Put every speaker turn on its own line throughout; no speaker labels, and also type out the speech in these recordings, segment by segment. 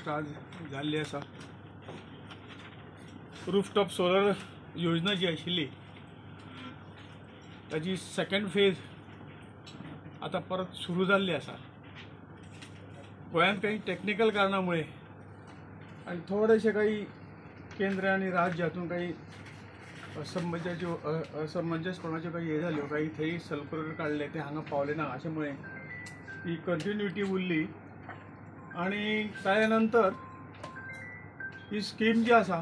गोष्ट आज जाल्ली आसा। रूफटॉप सोलर योजना जी आशिल्ली ताची सेकंड फेज आता परत सुरू जाल्ली आसा। गोंयांत काही टेक्निकल कारणामुळे आणि थोडेसे काही केंद्र आणि राज्य हातून काही असमंजसपणाच्यो काही हे जाल्यो, काही थंय सर्क्युलर काडले ते हांगा पावले ना, अशामुळे ही कंटिन्युटी उरली आणि ताचे नंतर ही स्कीम जी आसा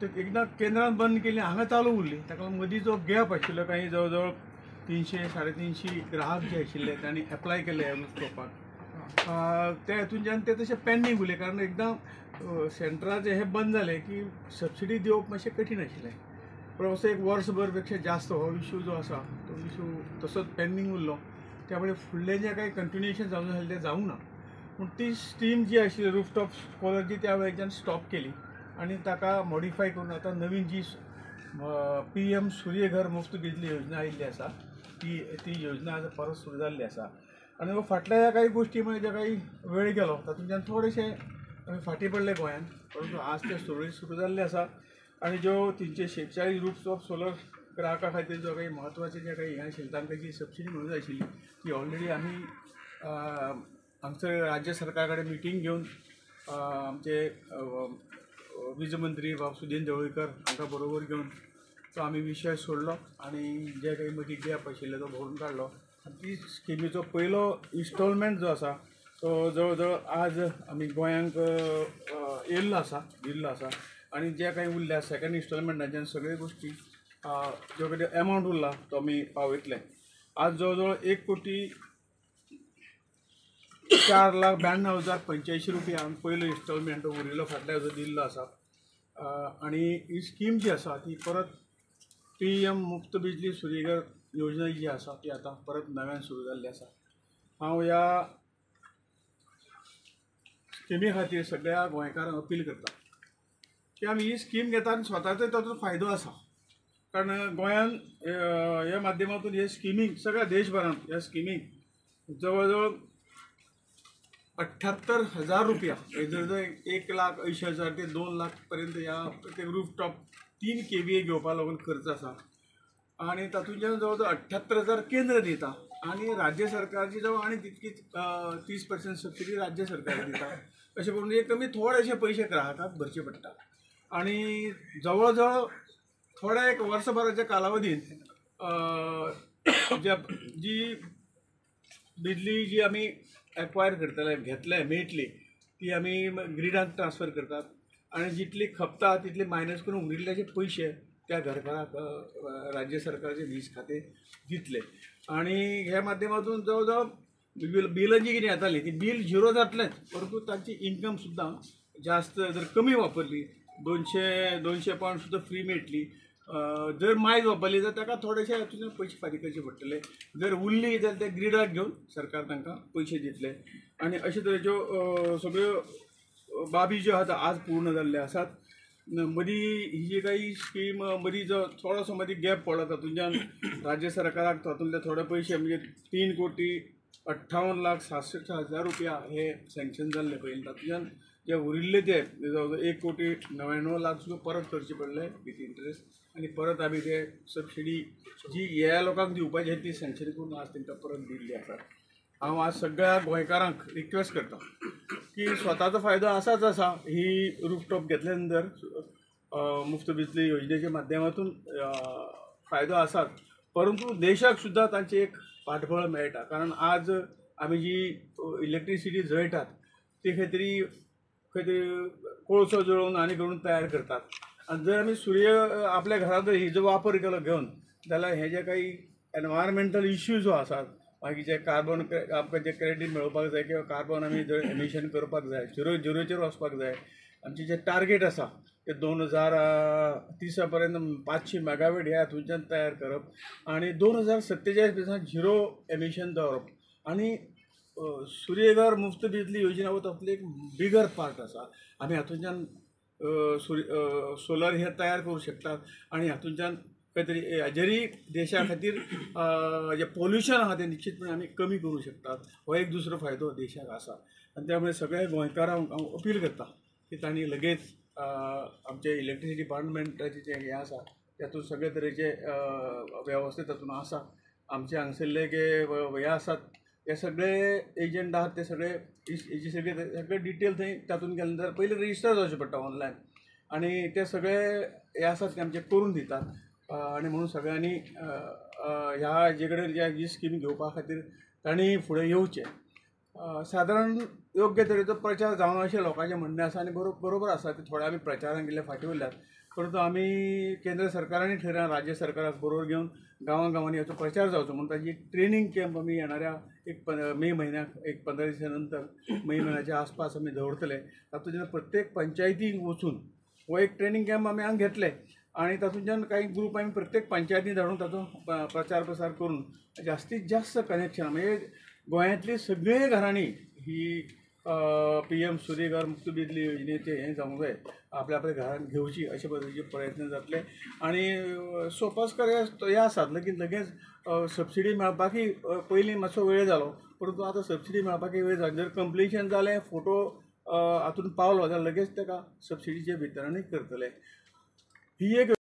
ते एकदा केंद्रान बंद केली, हांगा चालू उरली। ताका मदीं जो गॅप आशिल्लो, काही जवळ 300-350 ग्राहक जे आशिल्ले तांणी एप्लाय केले रूफटॉपाक, ते हातूंच्यान ते तशें पेंडींग उरले। कारण एकदां सेंट्रलाचें हे बंद जालें की सबसिडी दिवप मातशें कठीण आशिल्लें। पण असो एक वर्सभर पेक्षा जास्त हो इश्यू जो आसा तो इश्यू तसोच पेंडींग उरलो। त्यामुळे फुडलें जें काही कंटिन्युएशन जावंक जाय तें जावंक ना। पूण ती स्कीम जी आशिल्ली रूफटॉप सोलरची त्या वेळेच्यान स्टॉप केली आणि ताका मॉडिफाय करून आतां नवीन जी PM सूर्यघर मुफ्त बिजली योजना आयिल्ली आसा ती योजना आज परत सुरू जाल्ली आसा। आनी हो फाटल्या काही गोष्टी म्हणजे जे काही वेळ गेलो तातूंतल्यान थोडेशे फाटीं पडले गोंयांत, परंतु आज ते सुरळीत सुरू जाल्ले आसा। आणि जो 346 रूफटॉप सोलर ग्राहका खातीर जो काही म्हत्वाचे जे काही हें आशिल्लें तांकां जी सबसिडी मेळूंक जाय आशिल्ली ती ऑलरेडी आमी हांगसर राज्य सरकार कडेन मिटींग घेवन आमचे वीज मंत्री बाब सुदीन ढवळीकर हांकां बरोबर घेवन तो आमी विशय सोडलो आणि जे काही मदीं गॅप आशिल्लो तो भरून काडलो। ती स्किमीचो पयलो इन्स्टॉलमेंट जो आसा तो जवळ जवळ आज आमी गोंयांक दिल्लो आसा आणि जे काही उरल्या सेकंड इन्स्टॉलमेंटाच्यान सगळे गोष्टी जो कितें एमावंट उरला तो आमी पावयतले। आज जवळ जवळ 1,04,92,085 रुपया आमी पयलो इन्स्टॉलमेंट उरिल्लो फाटल्या हाजो दिल्लो आसा। आणि ही स्कीम जी आसा ती परत PM मुफ्त बिजली सूर्यघर योजना जी आसा ती आतां परत नव्यान सुरू जाल्ली आसा। हांव ह्या स्किमी खातीर सगळ्या गोंयकारांक अपील करता की आमी ही स्कीम घेता आनी स्वताचो ताचो फायदो आसा। कारण गोंयांत ह्या माध्यमांतून हे स्किमीक सगळ्या देशभरांत ह्या स्किमीक जवळ जवळ 78,000 रुपया जर 1,80,000 ते 2 लाख पर्यंत ह्या प्रत्येक रूफटॉप 3 KVA घेवपा लागून खर्च आसा। आणि तातूंतल्यान जवळ जवळ 78,000 केंद्र दिता आणि राज्य सरकारची जवळ आणि तितकीच 30% सबसिडी राज्य सरकार दिता। अशें करून एक कमी थोडेशे पयशे ग्राहकाक भरचे पडटा आणि जवळ जवळ थोड्या एक वर्सभराच्या कालावधीन जी बिजली जी आमी एक्वायर करतले मेळटली ती आमी ग्रिडांत ट्रान्सफर करतात आणि जितली खपता तितली मायनस करून उरिल्ल्याचे पयशे त्या घरकाराक राज्य सरकारचे वीज खाते दितले। आणि ह्या माध्यमातून जवळ जवळ बिलां जी कितें येताली ती बील झिरो जातलेंच, परंतु तांची इन्कम सुद्दां जास्त जर कमी वापरली 200 पावंड सुद्दां फ्री मेळटली। जर मायज वापरली जाल्यार ताका थोडेशे हातूंतल्यान पयशे फारीक करचे पडटले, जर उरली जाल्यार ते ग्रिडाक घेवन सरकार तांकां पयशे दितले। आणि अशे तरेच्यो सगळ्यो बाबी ज्यो आसा आज पूर्ण जाल्ले आसात। मदीं ही जी काही स्कीम मदीं जो थोडोसो मदीं गॅप पडलो तातूंतल्यान राज्य सरकाराक तातूंतले थोडे पयशे म्हणजे 3,58,67,000 रुपया हे सँक्शन जाल्ले पयलीं, तातूंतल्यान जे उरिल्ले ते जवळ जवळ 1,99,00,000 सुद्दां परत करचे पडले विथ इंट्रस्ट। आणि परत आमी ते सबसिडी जी ह्या लोकांक दिवपाची ती सँक्शन करून आज तांकां परत दिल्ली आसा। हांव आज सगळ्या गोंयकारांक रिक्वेस्ट करता की स्वताचो फायदो आसाच आसा ही रूफटॉप घेतल्या नंतर मुफ्त बिजली योजनेच्या माध्यमातून फायदो आसाच, परंतु देशाक सुद्दां तांचे एक पाठबळ मेळटा। कारण आज आमी जी इलेक्ट्रिसिटी जळटात ती खंय तरी कोळसो जळोवन आनी करून तयार करतात। आनी जर आमी सूर्य आपल्या घरांत जर हिजो वापर केलो घेवन जाल्यार हे जे काही एनवायरमेंटल इश्यू जो आसात, मागीर जे कार्बन आमकां जे क्रेडीट मेळोवपाक जाय किंवा कार्बन आमी जर एमिशन करपाक जाय, झिरोचेर वचपाक जाय, आमचे जे टार्गेट आसा ते 2030 पर्यंत 500 मेगावॅट ह्या हातूंतल्यान तयार करप आणि 2047 पर्यंत झिरो एमिशन दवरप। आणि सूर्यघर मुफ्त बिजली योजना हो तातूंतलो एक बिगर पार्ट आसा। आमी हातूंतल्यान सोलर हे तयार करूं शकतात आणि हातूंतल्यान खंय तरी जरी देशा खातीर जे पोल्युशन आहा तें निश्चितपणे आमी कमी करूं शकतात. हो एक दुसरो फायदो देशाक आसा आनी त्यामुळे सगळ्या गोंयकारांक हांव अपील करता की तांणी लगेच आमचे इलेक्ट्रिसिटी डिपार्टमेंटाचे जे हें आसा तातूंत सगळे तरेचे वेवस्था तातूंत आसा. आमचे हांगसरले जे हे आसात हे सगळे एजंट आहात ते सगळे हेची सगळे डिटेल थंय तातूंत गेले नंतर पयलीं रजिस्टर जावचें पडटा ऑनलायन आनी ते सगळे हे आसात ते आमचे करून दितात आनी म्हणून सगळ्यांनी ह्या हाजे कडेन ही स्कीम घेवपा खातीर तांणी फुडें येवचें. सादारण योग्य तरेचो प्रचार जावं अशें लोकांचें म्हणणें आसा आनी बरोबर आसा ते थोडे आमी प्रचारांक गेल्ले फाटीं उरल्यात. परंतु आमी केंद्र सरकारांनी ठरयलां राज्य सरकाराक बरोबर घेवन गांवांनी हाचो प्रचार जावचो म्हणून ताची एक ट्रेनींग कॅम्प आमी येणाऱ्या एक मे म्हयन्याक एक 15 दिसां नंतर मे म्हयन्याच्या आसपास आमी दवरतले. तातूंत प्रत्येक पंचायतीक वचून हो एक ट्रेनींग कॅम्प आमी हांगा घेतले आनी तातूंतल्यान काही ग्रूप आमी प्रत्येक पंचायतीन धाडून ताचो प्रचार प्रसार करून जास्तीत जास्त कनेक्शन म्हणजे गोंयांतली सगळी घरांनी ही PM सूर्यघर मुक्त बिजली योजनेचे हें जावंक जाय आपल्या घरांत घेवची अशे पद्दतीचे प्रयत्न जातले. आनी सोपास्कर हे आसात लगेच सबसिडी मेळपाकय पयलीं मातसो वेळ जालो परंतु आतां सबसिडी मेळपाकय वेळ जालो. जर कंप्लिशन जालें फोटो हातूंत पावलो जाल्यार लगेच ताका सबसिडीचें वितरणय करतले. ही एक